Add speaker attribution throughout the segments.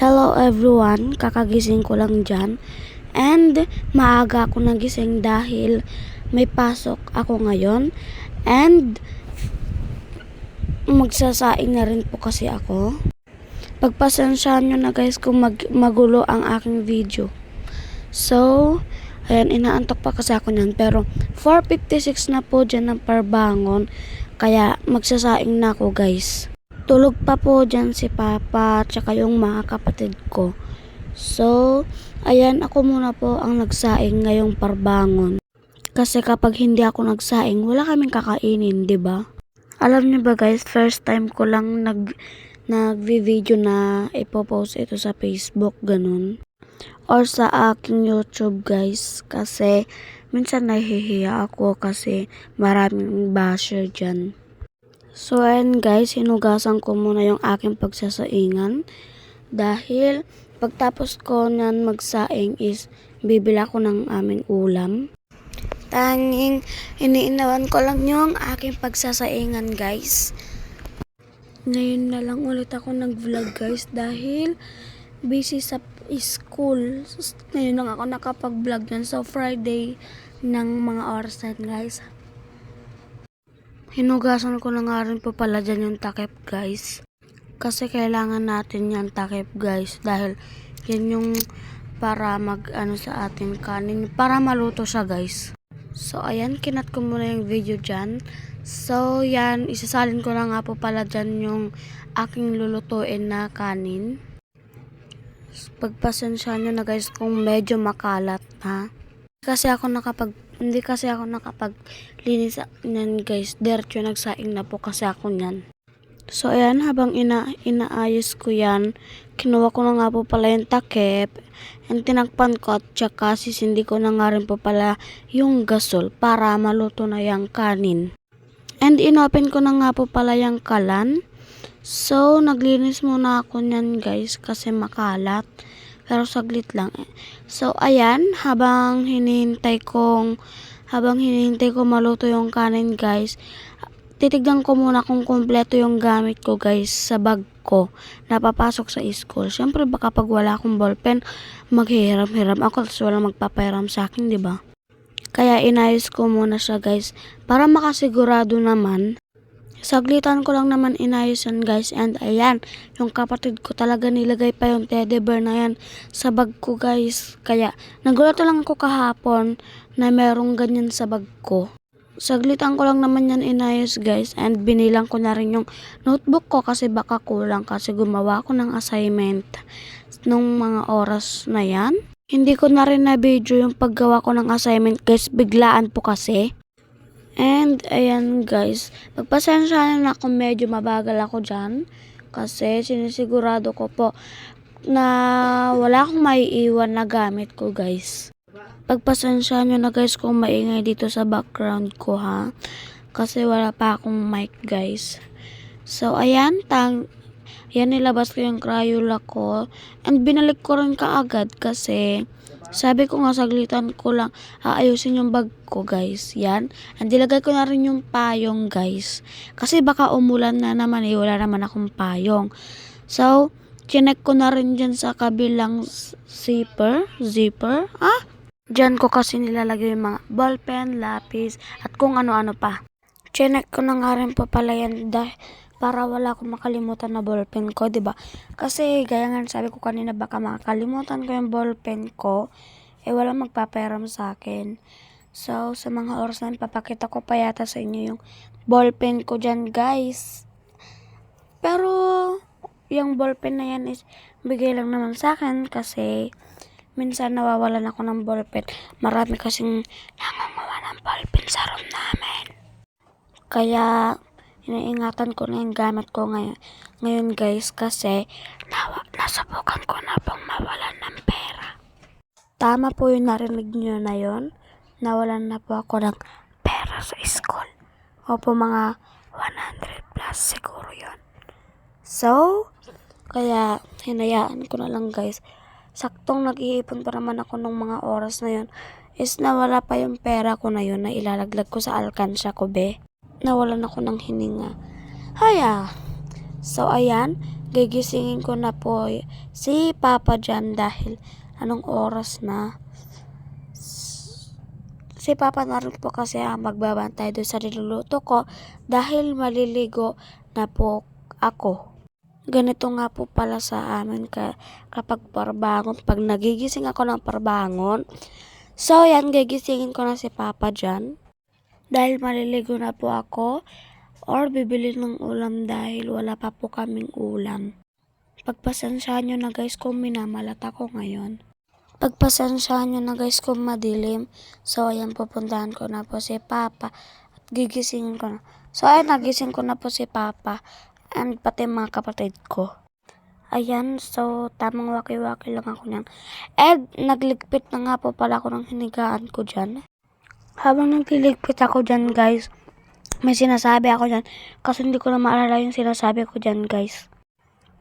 Speaker 1: Hello everyone, kakagising ko lang dyan. And maaga ako nagising dahil may pasok ako ngayon. And magsasaing na rin po kasi ako. Pagpasensyahan nyo na guys kung magulo ang aking video. So, ayan, inaantok pa kasi ako nyan. Pero 4:56 na po dyan ng parbangon. Kaya magsasaing na ako guys. Tulog pa po dyan si Papa at saka yung mga kapatid ko. So, ayan, ako muna po ang nagsaing ngayong parbangon. Kasi kapag hindi ako nagsaing, wala kaming kakainin, 'di ba? Alam niyo ba guys, first time ko lang nagvi-video na ipopost ito sa Facebook, ganun. Or sa aking YouTube guys. Kasi minsan nahihiya ako kasi maraming basher dyan. So ayan guys, hinugasan ko muna yung aking pagsasaingan. Dahil pagtapos ko nyan magsaing is bibila ko ng aming ulam. Tanging iniinawan ko lang yung aking pagsasaingan guys. Ngayon na lang ulit ako nag-vlog guys dahil busy sa school. Ngayon lang ako nakapag-vlog yan. So Friday ng mga oras na guys. Hinugasan ko na nga rin po pala dyan yung takip guys. Kasi kailangan natin yan takip guys. Dahil yan yung para sa ating kanin. Para maluto siya guys. So ayan, kinat ko muna yung video dyan. So yan, isasalin ko na nga po pala dyan yung aking lulutuin na kanin. Pagpasensyahan nyo na guys kung medyo makalat ha. Hindi kasi ako nakapaglinis niyan guys. Diretso nagsaing na po kasi ako niyan. So ayan, habang inaayos ko yan, kinuha ko na nga po pala yung takip. And tinakpan ko at saka sisindi ko na nga rin po pala yung gasol para maluto na yung kanin. And inopen ko na nga po pala yung kalan. So naglinis muna ako niyan guys kasi makalat. Pero saglit lang. So ayan, habang hinihintay ko maluto yung kanin guys, titignan ko muna kung kompleto yung gamit ko guys sa bag ko na papasok sa school. Syempre baka pag wala akong ballpen, maghihiram-hiram ako tapos walang magpapahiram sa akin, di ba? Kaya inayos ko muna siya guys para makasigurado naman. Saglitan ko lang naman inayos yan guys. And ayan, yung kapatid ko talaga nilagay pa yung teddy bear na yan sa bag ko guys. Kaya nagulat lang ako kahapon na merong ganyan sa bag ko. Saglitan ko lang naman yan inayos guys. And binilang ko na rin yung notebook ko kasi baka kulang kasi gumawa ako ng assignment nung mga oras na yan. Hindi ko na rin na video yung paggawa ko ng assignment guys. Biglaan po kasi. And ayan guys, pagpasensyahan na kung medyo mabagal ako dyan kasi sinisigurado ko po na wala akong maiiwan na gamit ko guys. Pagpasensyahan nyo na guys kung maingay dito sa background ko ha, kasi wala pa akong mic guys. So ayan, yan nilabas ko yung Crayola ko and binalik ko rin kaagad kasi sabi ko nga saglitan ko lang aayusin yung bag ko guys. Yan. And dilagay ko na rin yung payong guys. Kasi baka umulan na naman wala naman akong payong. So, chinek ko na rin dyan sa kabilang zipper. Dyan ko kasi nilalagay yung mga ballpen, lapis, at kung ano-ano pa. Chinek ko na nga rin po pala yan para wala akong makalimutan na ballpen ko, diba? Kasi gaya nga sabi ko kanina baka makalimutan ko yung ballpen ko, walang magpapahiram sa akin. So, sa mga oras na papakita ko pa yata sa inyo yung ballpen ko dyan guys. Pero, yung ballpen na yan is bigay lang naman sa akin kasi minsan nawawalan ako ng ballpen. Marami kasing nangunguha ng ballpen sa room namin. Kaya iniingatan ko na yung gamit ko ngayon guys kasi nasubukan ko na pong mawalan ng pera. Tama po yung narinig nyo na yon. Nawalan na po ako ng pera sa school. Opo, mga 100 plus siguro yon. So, kaya hinayaan ko na lang guys. Saktong nag-iipon pa naman ako ng mga oras na yon is nawala pa yung pera ko na yon na ilalaglag ko sa alkansya ko be. Nawalan ako ng hininga. Haya, So, ayan, gigisingin ko na po si Papa dyan dahil anong oras na. Si Papa na rin po kasi ang magbabantay doon sa niluluto ko dahil maliligo na po ako. Ganito nga po pala sa amin kapag parbangon, pag nagigising ako ng parbangon. So, yan, gigisingin ko na si Papa dyan. Dahil maliligo na po ako or bibili ng ulam dahil wala pa po kaming ulam. Pagpasensyahan nyo na guys kung minamalat ako ngayon. Pagpasensyahan nyo na guys kung madilim. So, ayan, pupuntahan ko na po si Papa at gigisingin ko na. So, ayan, nagising ko na po si Papa and pati mga kapatid ko. Ayan, so tamang waki-waki lang ako niyan. And nagligpit na nga po pala ako ng hinigaan ko dyan. Habang nagliligpit ako dyan guys, may sinasabi ako dyan kasi hindi ko na maalala yung sinasabi ko dyan guys.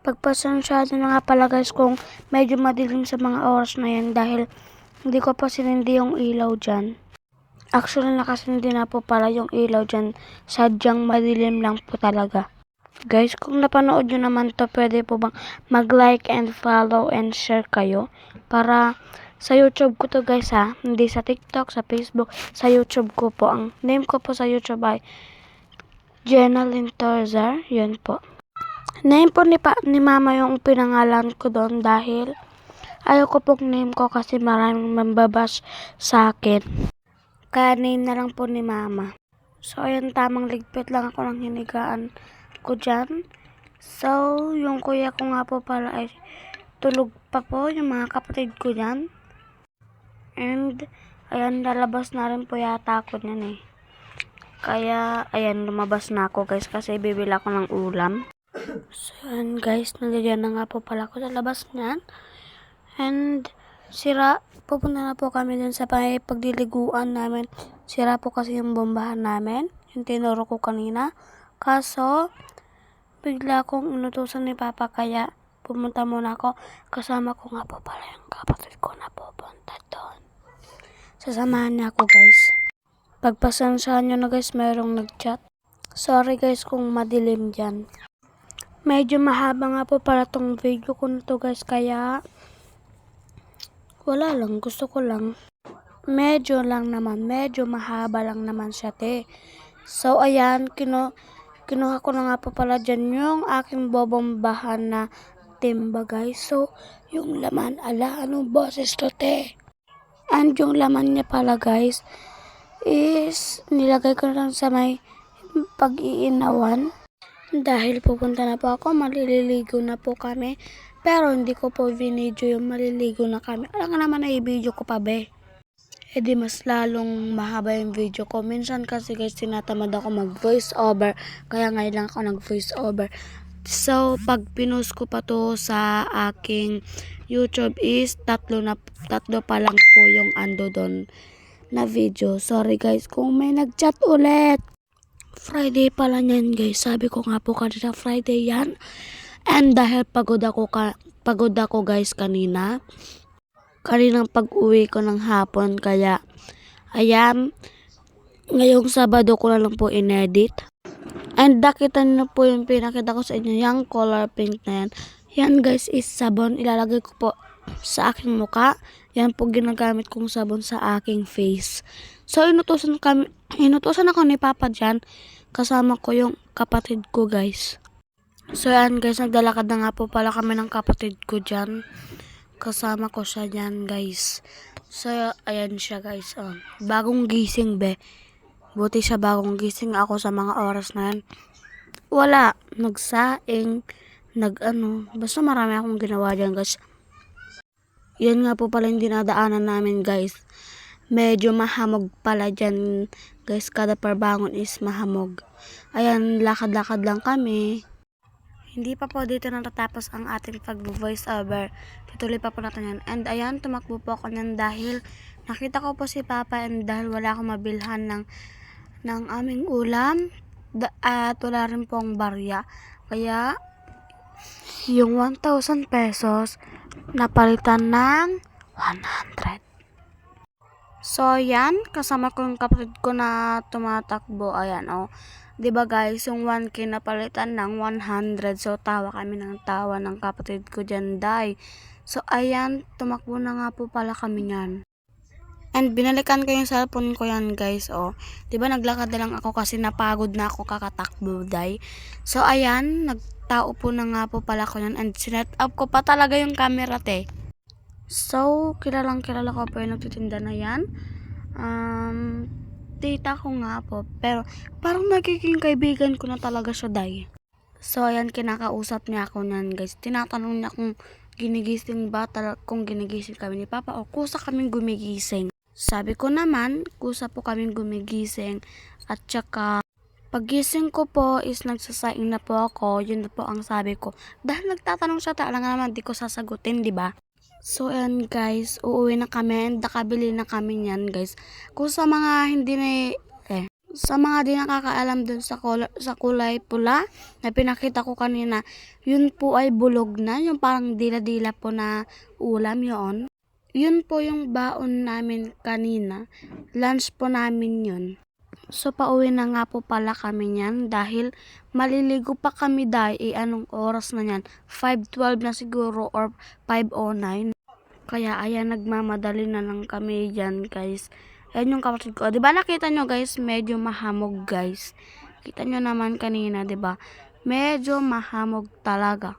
Speaker 1: Pagpasensyado na nga pala guys kung medyo madilim sa mga oras na yan dahil hindi ko pa sinindi yung ilaw dyan. Actually nakasindi na po pala yung ilaw dyan, sadyang madilim lang po talaga. Guys, kung napanood nyo naman to, pwede po bang mag-like and follow and share kayo para sa YouTube ko to guys ha, hindi sa TikTok, sa Facebook, sa YouTube ko po. Ang name ko po sa YouTube ay Jenna Lintorzar, yun po. Name po ni Mama yung pinangalan ko doon dahil ayoko pong name ko kasi maraming mambabash sa akin. Kaya name na lang po ni Mama. So, ayan, tamang ligpit lang ako ng hinigaan ko dyan. So, yung kuya ko nga po pala ay tulog pa po, yung mga kapatid ko dyan. And, ayan, lalabas na rin po yata ako dyan eh. Kaya, ayan, lumabas na ako guys kasi bibili ako ng ulam. So, ayan guys, nandiyan na nga po pala ako sa labas niyan. And, pupunta na po kami dun sa pagdiliguan namin. Sira po kasi yung bombahan namin, yung tinuro ko kanina. Kaso, bigla akong inutusan ni Papa kaya pumunta muna ako. Kasama ko nga po pala yung kapatid ko na pupunta doon. Sasamahan niya ako guys. Pagpasensyahan nyo na guys, mayroong nag-chat. Sorry guys kung madilim dyan. Medyo mahaba nga po pala tong video ko na to guys kaya wala lang, gusto ko lang. Medyo mahaba lang naman siya te. So ayan, kinuha ko na nga po pala dyan yung aking bobombahan na timba guys. So, yung laman, anong boses to te? And yung laman niya pala guys, is nilagay ko lang sa may pag-iinawan. Dahil pupunta na po ako, maliligo na po kami. Pero hindi ko po video yung maliligo na kami. Alam nga naman na i-video ko pa be. E di mas lalong mahaba yung video ko. Minsan kasi guys, tinatamad ako mag-voice over. Kaya ngayon lang ako nag-voice over. So, pag pinost ko pa to sa aking YouTube is tatlo pa lang po yung ando doon na video. Sorry guys kung may nag-chat ulit. Friday pala niyan guys. Sabi ko nga po kanina Friday yan. And dahil pagod ako guys kaninang pag-uwi ko ng hapon kaya ayan, ngayong Sabado ko na lang po inedit. And nakita niyo po yung pinakita ko sa inyo, yung color pink na yan. Yan guys is sabon, ilalagay ko po sa aking muka. Yan po ginagamit kong sabon sa aking face. So inutusan ako ni Papa dyan, kasama ko yung kapatid ko guys. So yan guys, naglalakad na nga po pala kami ng kapatid ko dyan. Kasama ko siya dyan guys. So ayan siya guys. Bagong gising be. Buti siya bagong gising, ako sa mga oras na yan. Wala. Nagsaing. Basta marami akong ginawa dyan guys. Yan nga po pala yung dinadaanan namin guys. Medyo mahamog pala dyan guys. Kada parbangon is mahamog. Ayan, lakad-lakad lang kami. Hindi pa po dito natatapos ang ating pag-voice over. Tutuloy pa po natin yan. And ayan, tumakbo po ako nyan dahil nakita ko po si Papa and dahil wala akong mabilhan ng aming ulam at wala rin pong barya. Kaya yung 1,000 pesos napalitan ng 100. So, yan. Kasama ko yung kapatid ko na tumatakbo. Ayan, 'Di ba guys, yung 1K napalitan ng 100. So tawa kami ng tawa ng kapatid ko diyan, day. So ayan, tumakbo na nga po pala kami niyan. And binalikan ko yung cellphone ko yan guys, oh. 'Di ba naglakad na lang ako kasi napagod na ako kakatakbo, day. So ayan, nagtao po na nga po pala ko yan and sinet up ko pa talaga yung camera, te. So, kilalang kilala ko po yung nagtitinda na yan. Tita ko nga po. Pero, parang nagiging kaibigan ko na talaga siya, day. So, ayan, kinakausap niya ako niyan, guys. Tinatanong niya kung ginigising ba, kung ginigising kami ni Papa o kusa kaming gumigising. Sabi ko naman, kusa po kaming gumigising. At saka, pagising ko po is nagsasaing na po ako. Yun na po ang sabi ko. Dahil nagtatanong siya, talaga naman di ko sasagutin, di ba? So, ayan guys, uuwi na kami and nakabili na kami niyan guys. Kung sa mga hindi na, sa mga di nakakaalam dun sa kulay pula na pinakita ko kanina, yun po ay bulog na, yung parang dila-dila po na ulam yun. Yun po yung baon namin kanina, lunch po namin yun. So, pauwi na nga po pala kami niyan dahil maliligo pa kami dahil anong oras na yan? 5:12 na siguro or 5:09. Kaya ayan, nagmamadali na lang kami dyan guys. Ayan yung kapatid ko. Diba nakita nyo guys, medyo mahamog guys. Kita nyo naman kanina, diba? Medyo mahamog talaga.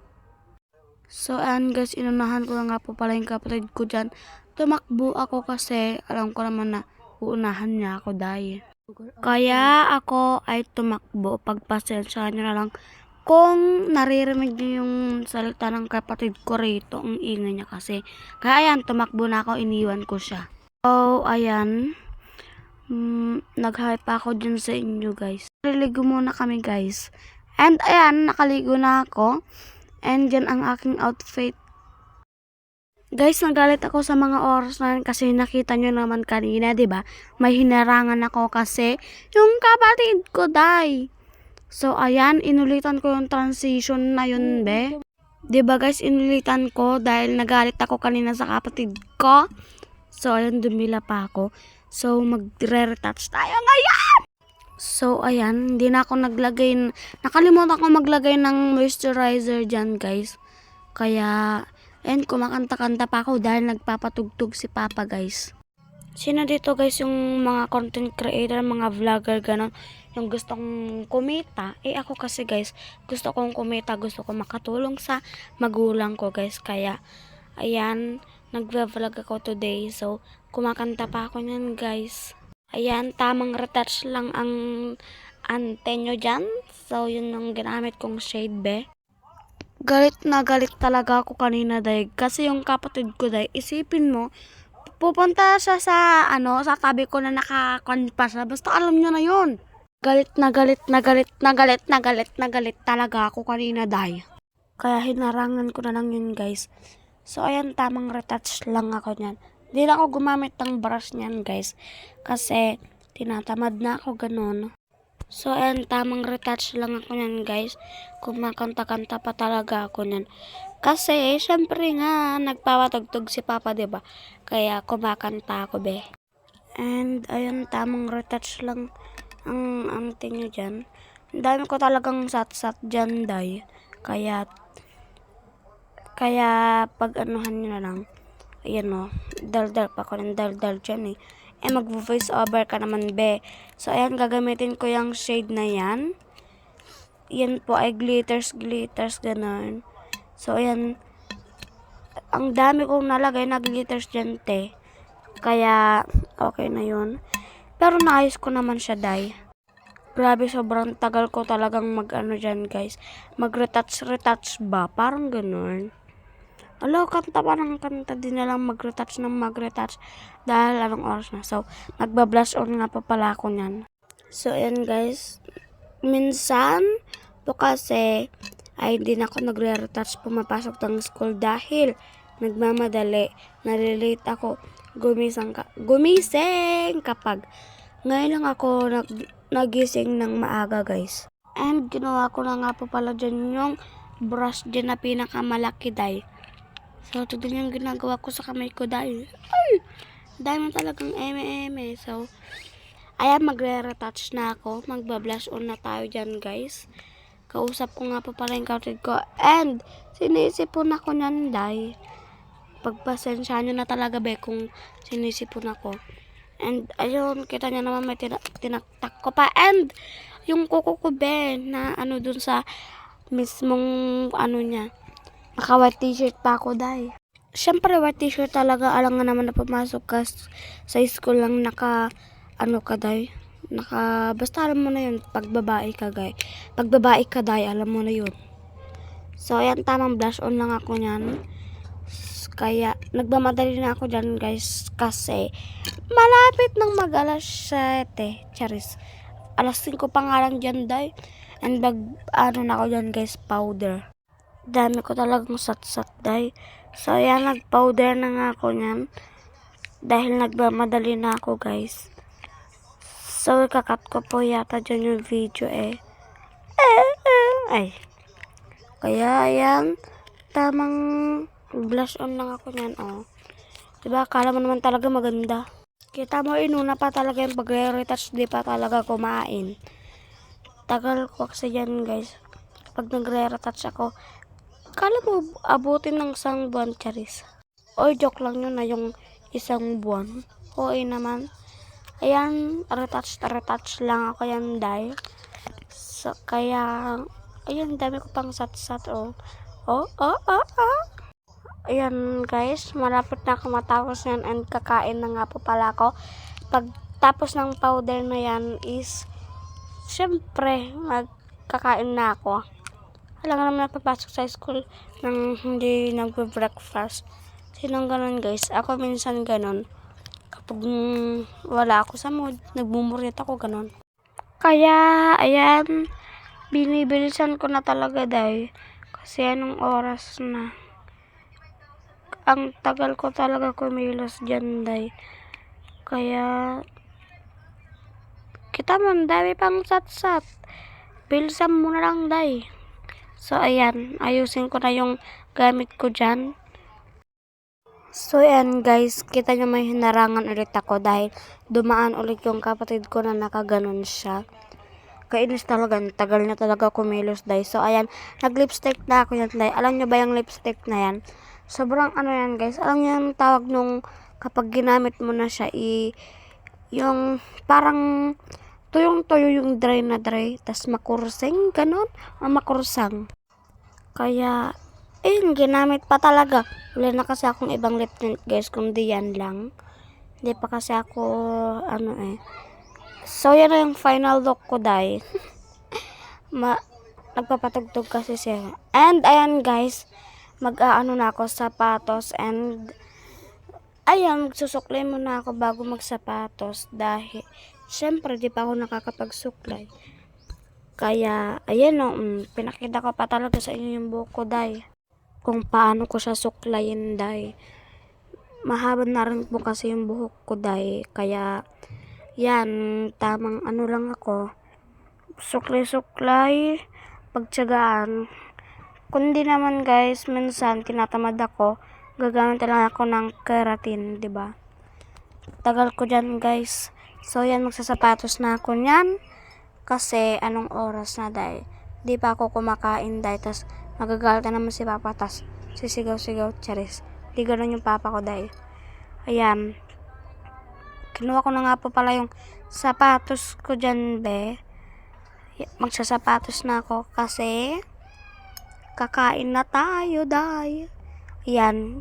Speaker 1: So ayan guys, inunahan ko na nga po pala yung kapatid ko dyan. Tumakbo ako kasi alam ko naman na uunahan niya ako dahil. Kaya ako ay tumakbo. Pagpasensya nyo na lang kung naririnig niyo yung salita ng kapatid ko rito, ang ingay niya kasi. Kaya ayan, tumakbo na ako, iniwan ko siya. So, ayan. Nag-hi pa ako dyan sa inyo, guys. Naliligo muna kami, guys. And ayan, nakaligo na ako. And yan ang aking outfit. Guys, nagalit ako sa mga oras na yan kasi nakita nyo naman kanina, diba? May hinarangan ako kasi yung kapatid ko, day. So, ayan, inulitan ko yung transition na yun, be. 'Di ba guys, inulitan ko dahil nagalit ako kanina sa kapatid ko. So, ayan, dumila pa ako. So, magre-retouch tayo ngayon! So, ayan, hindi na ako nakalimutan ko maglagay ng moisturizer dyan, guys. Kaya, ayan, kumakanta-kanta pa ako dahil nagpapatugtog si Papa, guys. Sino dito guys yung mga content creator, mga vlogger, ganon, yung gustong kumita? Ako kasi guys, gusto kong kumita, gusto kong makatulong sa magulang ko guys. Kaya, ayan, nagva-vlog ako today. So, kumakanta pa ako nyan guys. Ayan, tamang retouch lang ang ante nyo dyan. So, yun ang ginamit kong shade, be. Galit na galit talaga ako kanina dahil kasi yung kapatid ko dahil, isipin mo, pupunta siya sa tabi ko na nakakonpa siya. Basta alam niya na yun. Galit na galit na galit na galit na galit na galit talaga ako kanina, day. Kaya hinarangan ko na lang yun, guys. So, ayan, tamang retouch lang ako niyan. Hindi na ako gumamit ng brush niyan, guys. Kasi, tinatamad na ako ganun. So, ayan, tamang retouch lang ako niyan, guys. Kumakanta-kanta pa talaga ako niyan. Kasi, syempre nga, nagpapatugtog si Papa, diba? Kaya, kumakanta ako, be. And, ayun, tamang retouch lang ang ante nyo dyan. Ang dami ko talagang sat-sat dyan, day. Kaya, pag anuhan nyo na lang, ayan o, dal-dal pa ko ng dal-dal dyan mag-voice over ka naman, be. So, ayan, gagamitin ko yung shade na yan. Yan po ay glitters, ganun. So, ayan, ang dami kong nalagay na glitters dyan, te. Kaya, okay na yun. Pero naayos ko naman siya, day. Grabe, sobrang tagal ko talagang dyan, guys. Mag-retouch ba? Parang ganun. Alo, kanta pa ng kanta, din na lang mag-retouch dahil anong oras na. So, nagba-blush on nga pa pala ako nyan. So, ayan guys. Minsan, po kasi, ay hindi na ako nagre-retouch pumapasok ng school dahil nagmamadali, nalilate ako, gumising kapag ngayon lang ako nagising ng maaga, guys. And ginawa ko na nga po pala dyan yung brush dyan na pinakamalaki, day. So, ito din yung ginagawa ko sa kamay ko dahil, ay, dahil talagang eme. So, Ayan, magre-retouch na ako. Magba-blush on na tayo dyan, guys. Kausap ko nga po pala yung kapatid ko. And, sinisipon ako nyan, day. Pagpasensya nyo na talaga, be, kung sinisipon ako. And, ayun, kita nyo naman may tinaktak ko pa. And, yung kuko ko, be, na ano dun sa mismong, ano niya. Naka-white t-shirt pa ako, day. Siyempre, white t-shirt talaga. Alam nga naman na pumasok ka sa school lang ano ka, day. Basta alam mo na yun, pag babae ka, day. Pag babae ka, day, alam mo na yun. So, ayan, tamang blush on lang ako niyan. Kaya, nagmamadali na ako dyan, guys, kasi malapit nang mag-alas 7. Charis. Alas 5 pa nga lang dyan, day. And ano na ako dyan, guys, powder. Dami ko talagang sat-sat, day. So, ayan, nag-powder na nga ako niyan. Dahil nagmamadali na ako, guys. So, kakat ko po yata dyan yung video, eh. Ay. Kaya, ayan, tamang blush on lang ako niyan, oh. Diba, akala mo naman talaga maganda. Kita mo, inuna pa talaga yung pag-retouch, di pa talaga kumain. Tagal ko kasi yan, guys. Pag nagre-retouch ako, akala mo abutin ng 1 buwan, charis. Oy, joke lang yun na yung 1 buwan. Oo naman. Ayan, retouch lang ako yan, day. So, kaya, ayan, dami ko pang sat-sat, oh. Ayan, guys, malapit na ako matapos yan and kakain na nga po pala ako. Pag tapos ng powder na yan is, syempre, magkakain na ako. Alam nga naman napapasok sa school nang hindi nagbe-breakfast. Sinong ganun, guys? Ako minsan ganun. Kapag wala ako sa mood, nagmumurit ako ganun. Kaya, ayan, binibilisan ko na talaga, day. Kasi anong oras na. Ang tagal ko talaga kumilos dyan, day. Kaya, kita mo, dami pang sat-sat. Bilisan mo na lang, day. So, ayan, ayusin ko na yung gamit ko dyan. So, ayan, guys, kita nyo may hinarangan ulit ako dahil dumaan ulit yung kapatid ko na nakaganon siya. Kainis talaga, tagal na talaga kumilos, day. So, ayan, nag-lipstick na ako yan, day. Alam nyo ba yung lipstick na yan? Sobrang ano yan, guys. Alam nyo yung tawag nung kapag ginamit mo na siya, yung parang tuyong-tuyo yung dry na dry, tas makursing, ganon, o makursang. Kaya, ginamit pa talaga. Wala na kasi akong ibang lip tint, guys, kundi yan lang. Hindi pa kasi ako, So, yan na yung final look ko, day. Nagpapatugtog kasi siya. And, ayan, guys, mag-aano na ako, sapatos, and, ayan, magsusuklay muna ako bago magsapatos, dahil, syempre, di pa ako nakakapagsuklay. Kaya, ayan o, pinakita ko pa talaga sa inyo yung buhok ko, day. Kung paano ko siya suklayin, day. Mahaba na rin po kasi yung buhok ko, day. Kaya, yan, tamang ano lang ako. Suklay-suklay, pagtsagaan. Kundi naman, guys, minsan, tinatamad ako. Gagamit lang ako ng keratin, diba? Tagal ko dyan, guys. So, yan, magsasapatos na ako nyan. Kasi, anong oras na, day? Di pa ako kumakain, day. Tas, magagalit na naman si papa. Tas, sisigaw-sigaw, charis. Di ganun yung papa ko, day. Ayan. Kinuha ko na nga po pala yung sapatos ko dyan, be. Magsasapatos na ako kasi kakain na tayo, day. Ayan.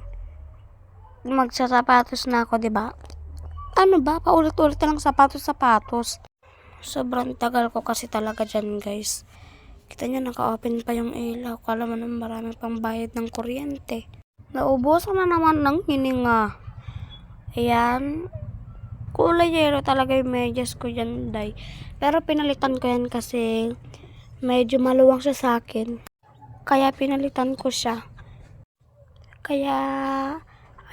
Speaker 1: Magsasapatos na ako, diba? Ano ba? Paulit-ulit na lang sapatos-sapatos. Sobrang tagal ko kasi talaga dyan, guys. Kita nyo, naka-open pa yung ilaw. Kala mo naman marami pang bayad ng kuryente. Naubusan na naman ng hininga. Ayan. Kulay yellow talaga yung medyas ko dyan, day. Pero pinalitan ko yan kasi medyo maluwang siya sa akin. Kaya pinalitan ko siya. Kaya,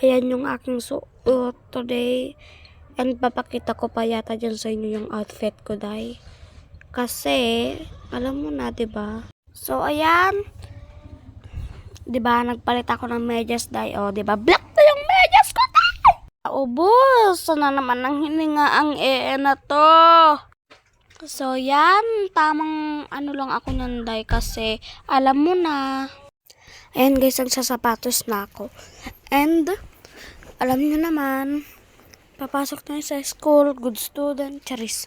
Speaker 1: ayan yung aking suot today. And papakita ko pa yata dyan sa inyo yung outfit ko, day. Kasi, alam mo na, diba? So, ayan. Diba, nagpalit ako ng medyas, day. O, diba, black na yung medyas ko, day! ubos. Sana naman ang hininga ang na to. So, yan. Tamang ano lang ako nanday kasi alam mo na. Ayan guys, nagsasapatos na ako. And, alam niyo naman, papasok na sa school, good student, charis.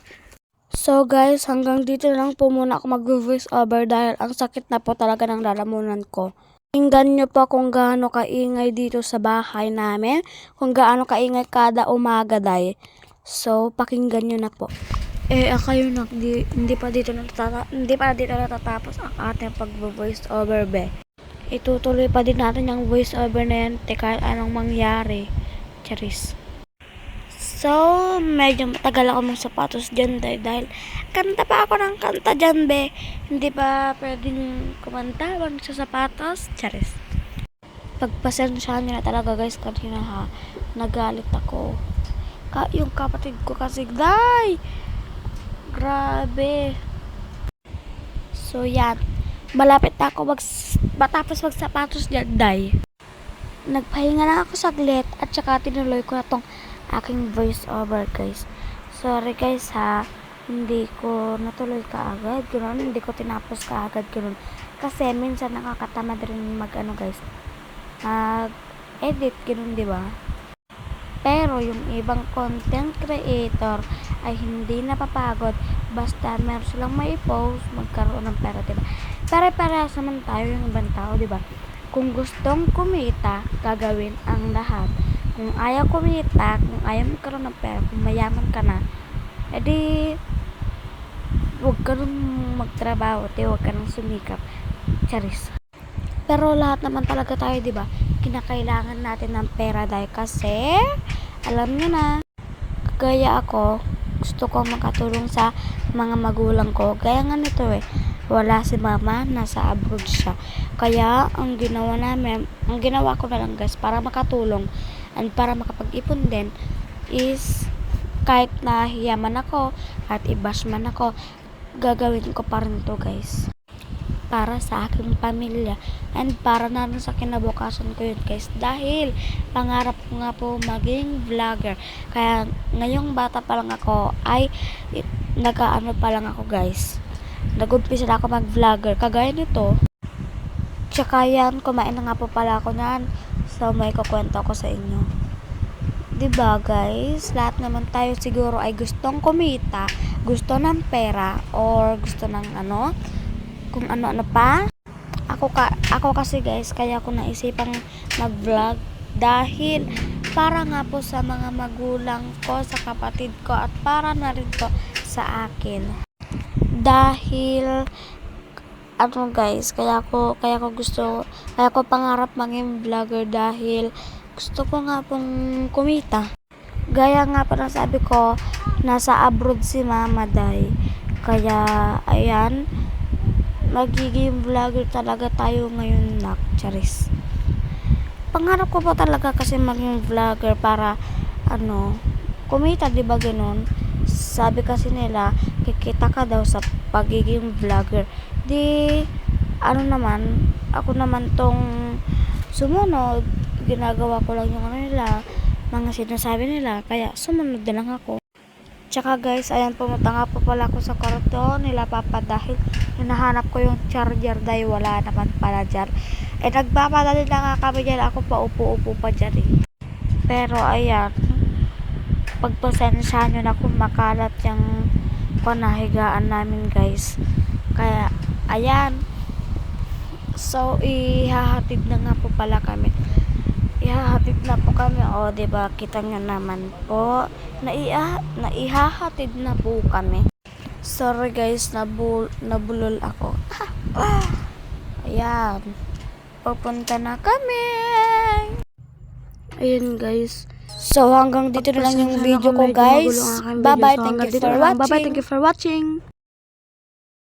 Speaker 1: So guys, hanggang dito lang po muna ako mag-voice over dahil ang sakit na po talaga ng lalamunan ko. Pakinggan nyo po kung gaano kaingay dito sa bahay namin, kung gaano kaingay kada umaga day. So, pakinggan nyo na po. Kayo hindi pa dito natatapos ang ating pag-voice over be. Itutuloy pa din natin yung voice over na yan, kahit anong mangyari. Charis. So, medyo matagal ako ng sapatos dyan dahil kanta pa ako ng kanta dyan, be. Hindi pa pwedeng kumanta wag sa sapatos. Charis. Pagpasensyahan nyo na talaga guys kanina ha. Nagalit ako. Yung kapatid ko kasi, day! Grabe. So, yan. Malapit na ako matapos magsapatos dyan, day. Nagpahinga na ako saglit at saka tinuloy ko na tong aking voice over guys. Sorry guys ha, hindi ko natuloy kaagad ganoon, hindi ko tinapos kaagad ganoon. Kasi minsan nakakatamad rin mag guys, mag edit ganoon, di ba? Pero yung ibang content creator ay hindi napapagod basta meron silang may post, magkaroon ng pera, di ba? Pare-parehas naman tayo yung ibang tao, di ba? Kung gustong kumita, gagawin ang lahat. Kung ayaw kumita, kung ayaw magkaroon ng pera, kung mayaman ka na, edi huwag ka nang magtrabaho, huwag ka nang sumikap. Charis. Pero lahat naman talaga tayo, di ba? Kinakailangan natin ng pera dahil kasi, alam nyo na, kagaya ako, gusto kong makatulong sa mga magulang ko. Gaya nga nito wala si mama, nasa abroad siya. Kaya, ang ginawa ko na lang guys, para makatulong, and para makapag-ipon din is kahit nahiyaman ako at i-bash man ako, gagawin ko pa rin to guys para sa aking pamilya and para na rin sa kinabukasan ko yun guys dahil pangarap ko nga po maging vlogger. Kaya ngayong bata pa lang ako ay nag-aano pa lang ako guys, nag-umpisa na ako mag-vlogger kagaya nito. Tsaka yan, kumain na nga po pala ako nan. So, may kukwento ko sa inyo. Diba guys? Lahat naman tayo siguro ay gustong kumita, gusto ng pera, or gusto ng kung ano-ano pa. Ako kasi guys, kaya ako naisipang mag-vlog dahil para nga po sa mga magulang ko, sa kapatid ko, at para na rin to sa akin. Dahil guys, kaya ko pangarap maging vlogger dahil gusto ko nga pong kumita. Gaya nga pa ng sabi ko, nasa abroad si mama day. Kaya ayan, magiging vlogger talaga tayo ngayon nak, charis. Pangarap ko po talaga kasi maging vlogger para kumita, di ba ganun? Sabi kasi nila, kikita ka daw sa pagiging vlogger. Di, naman, ako naman tong sumunod, ginagawa ko lang yung nila, mga sinasabi nila, kaya sumunod na lang ako. Tsaka guys, ayan, pumunta nga po pala ako sa kwarto nila papa dahil hinahanap ko yung charger dahil wala naman pala dyan. Nagpapadali na nga kami dyan, ako pa upo-upo pa dyan Pero ayan, pagpasensyahan nyo na kung makalat yung panahigaan namin guys. Kaya ayan, so ihahatid na nga po pala kami. Ihahatid na po kami, diba, kita nyo naman po na ihahatid na po kami. Sorry guys, nabulol ako. Ayan, pupunta na kami. Ayan guys, so hanggang dito na lang yung video ko guys. Bye bye, thank you for watching.